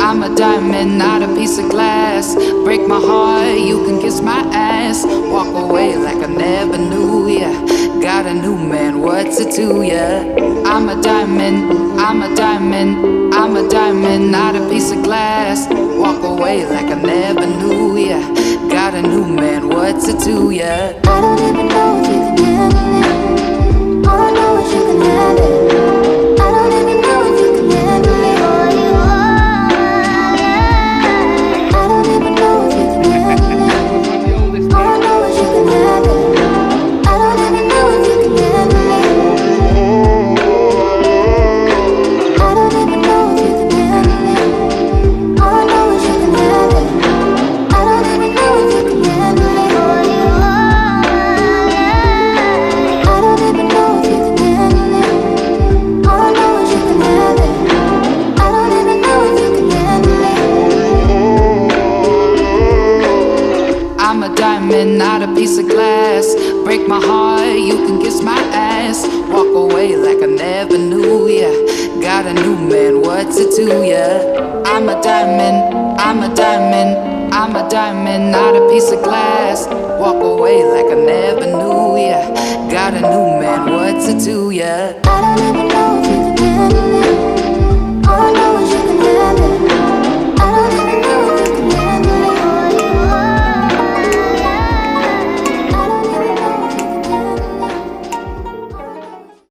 I'm a diamond, not a piece of glass. Break my heart, you can kiss my ass. Walk away like I never knew ya. Got a new man, what's it to ya? I'm a diamond, I'm a diamond, I'm a diamond, not a piece of glass. Walk away like I never knew ya. Got a new man, what's it to ya? I don't even know if you can handle it. All I know is you can have it. I don't even know if you can handle it. All you are. I don't even know if you can handle it. All I know is you can have it. I don't even know if you can handle it. I don't even know if you can handle it. All I know is you can have it. I don't even know if you can handle it. All you are. I don't even know if you can handle it. All I know is you can have it. I don't even know if you can handle it. I'm a diamond, not a piece of glass. Break my heart, you can kiss my ass. Walk away like I never knew ya. Got a new man, what's it to ya? I'm a diamond, I'm a diamond, I'm a diamond, not a piece of glass. Walk away like I never knew ya. Got a new man, what's it to ya? I don't even know if you can handle it.